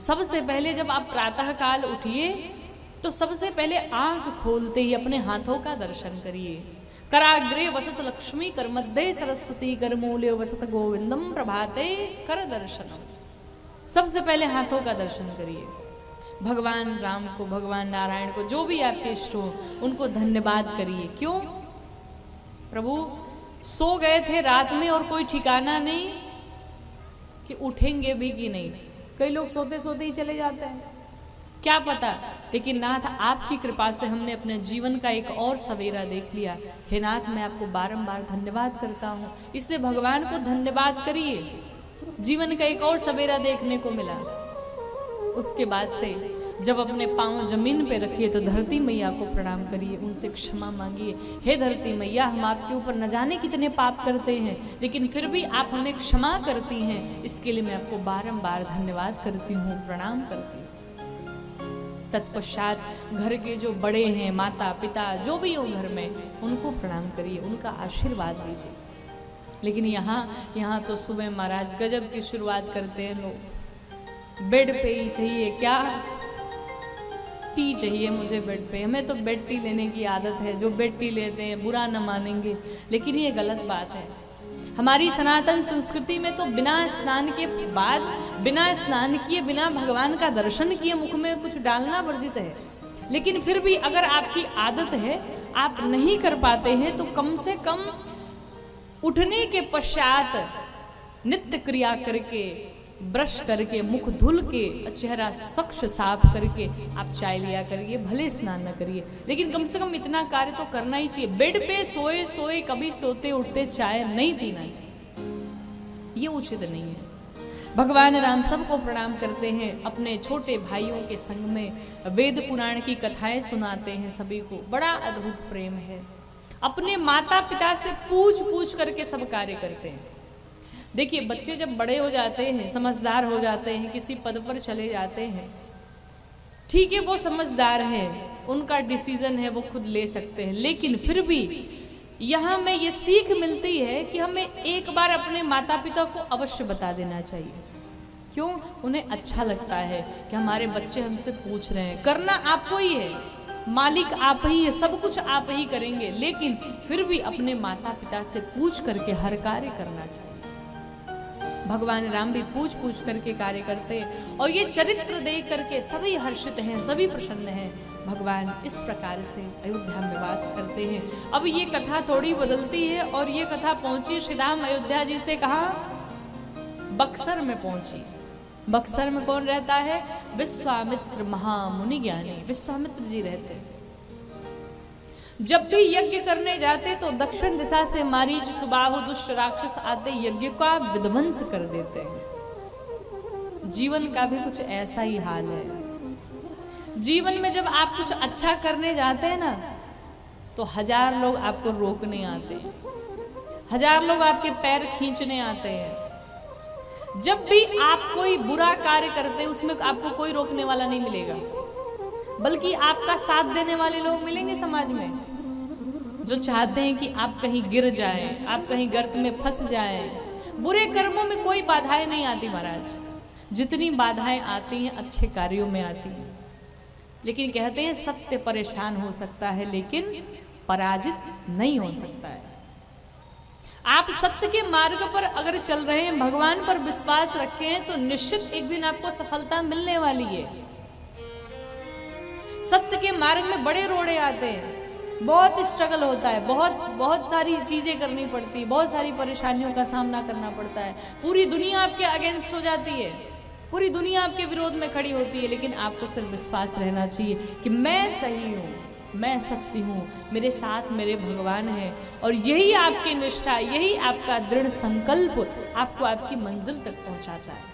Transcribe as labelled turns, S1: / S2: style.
S1: सबसे पहले जब आप प्रातः काल उठिए तो सबसे पहले आंख खोलते ही अपने हाथों का दर्शन करिए। कराग्रे वसत लक्ष्मी, कर मध्य सरस्वती, कर मूल्य वसत गोविंदम, प्रभाते कर दर्शनम। सबसे पहले हाथों का दर्शन करिए। भगवान राम को, भगवान नारायण को, जो भी आपके इष्ट हो उनको धन्यवाद करिए। क्यों? प्रभु सो गए थे रात में और कोई ठिकाना नहीं कि उठेंगे भी कि नहीं। कई लोग सोते सोते ही चले जाते हैं, क्या पता। लेकिन नाथ आपकी कृपा से हमने अपने जीवन का एक और सवेरा देख लिया। हे नाथ, मैं आपको बारंबार धन्यवाद करता हूँ। इसलिए भगवान को धन्यवाद करिए, जीवन का एक और सवेरा देखने को मिला। उसके बाद से जब अपने पांव जमीन पे रखिए तो धरती मैया को प्रणाम करिए, उनसे क्षमा मांगिए। हे धरती मैया, हम आपके ऊपर न जाने कितने पाप करते हैं, लेकिन फिर भी आप हमें क्षमा करती हैं। इसके लिए मैं आपको बारंबार धन्यवाद करती हूँ, प्रणाम करती हूँ। तत्पश्चात घर के जो बड़े हैं, माता पिता जो भी हो घर में, उनको प्रणाम करिए, उनका आशीर्वाद लीजिए। लेकिन यहाँ तो सुबह महाराज गजब की शुरुआत करते हैं लोग। बेड पे ही चाहिए, क्या टी चाहिए मुझे बेड पे। हमें तो बेड टी लेने की आदत है, जो बेड टी लेते हैं बुरा न मानेंगे, लेकिन ये गलत बात है। हमारी सनातन संस्कृति में तो बिना स्नान के बाद, बिना स्नान किए, बिना भगवान का दर्शन किए मुख में कुछ डालना वर्जित है। लेकिन फिर भी अगर आपकी आदत है, आप नहीं कर पाते हैं, तो कम से कम उठने के पश्चात नित्य क्रिया करके, ब्रश करके, मुख धुल के, चेहरा स्वच्छ साफ करके आप चाय लिया करिए। भले स्नान न करिए, लेकिन कम से कम इतना कार्य तो करना ही चाहिए। बेड पे सोए सोए कभी सोते उठते चाय नहीं पीना चाहिए, ये उचित नहीं है। भगवान राम सबको प्रणाम करते हैं, अपने छोटे भाइयों के संग में वेद पुराण की कथाएं सुनाते हैं सभी को। बड़ा अद्भुत प्रेम है। अपने माता पिता से पूछ पूछ करके सब कार्य करते हैं। देखिए, बच्चे जब बड़े हो जाते हैं, समझदार हो जाते हैं, किसी पद पर चले जाते हैं, ठीक है, वो समझदार है, उनका डिसीजन है, वो खुद ले सकते हैं। लेकिन फिर भी यहाँ में ये सीख मिलती है कि हमें एक बार अपने माता पिता को अवश्य बता देना चाहिए। क्यों? उन्हें अच्छा लगता है कि हमारे बच्चे हमसे पूछ रहे हैं। करना आपको ही है, मालिक आप ही है, सब कुछ आप ही करेंगे, लेकिन फिर भी अपने माता पिता से पूछ करके हर कार्य करना चाहिए। भगवान राम भी पूछ पूछ करके कार्य करते हैं, और ये चरित्र देख करके सभी हर्षित हैं, सभी प्रसन्न हैं। भगवान इस प्रकार से अयोध्या में वास करते हैं। अब ये कथा थोड़ी बदलती है, और ये कथा पहुंची श्री राम अयोध्या जी से कहा बक्सर में पहुंची। बक्सर में कौन रहता है? विश्वामित्र महामुनि ज्ञानी विश्वामित्र जी रहते हैं। जब भी यज्ञ करने जाते तो दक्षिण दिशा से मारीच, सुबाहु, दुष्ट राक्षस आते यज्ञ का विध्वंस कर देते हैं। जीवन का भी कुछ ऐसा ही हाल है। जीवन में जब आप कुछ अच्छा करने जाते हैं ना, तो 1000 लोग आपको रोकने आते हैं, 1000 लोग आपके पैर खींचने आते हैं। जब भी आप कोई बुरा कार्य करते हैं, उसमें आपको कोई रोकने वाला नहीं मिलेगा, बल्कि आपका साथ देने वाले लोग मिलेंगे समाज में, जो चाहते हैं कि आप कहीं गिर जाएं, आप कहीं गर्त में फंस जाएं। बुरे कर्मों में कोई बाधाएं नहीं आती महाराज, जितनी बाधाएं आती हैं अच्छे कार्यों में आती हैं। लेकिन कहते हैं सत्य परेशान हो सकता है, लेकिन पराजित नहीं हो सकता है। आप सत्य के मार्ग पर अगर चल रहे हैं, भगवान पर विश्वास रखे हैं, तो निश्चित एक दिन आपको सफलता मिलने वाली है। सत्य के मार्ग में बड़े रोड़े आते हैं, बहुत स्ट्रगल होता है, बहुत सारी चीजें करनी पड़ती है, बहुत सारी परेशानियों का सामना करना पड़ता है। पूरी दुनिया आपके अगेंस्ट हो जाती है, पूरी दुनिया आपके विरोध में खड़ी होती है, लेकिन आपको सिर्फ विश्वास रहना चाहिए कि मैं सही हूँ, मैं सत्य हूँ, मेरे साथ मेरे भगवान हैं। और यही आपकी निष्ठा, यही आपका दृढ़ संकल्प आपको आपकी मंजिल तक पहुँचाता है।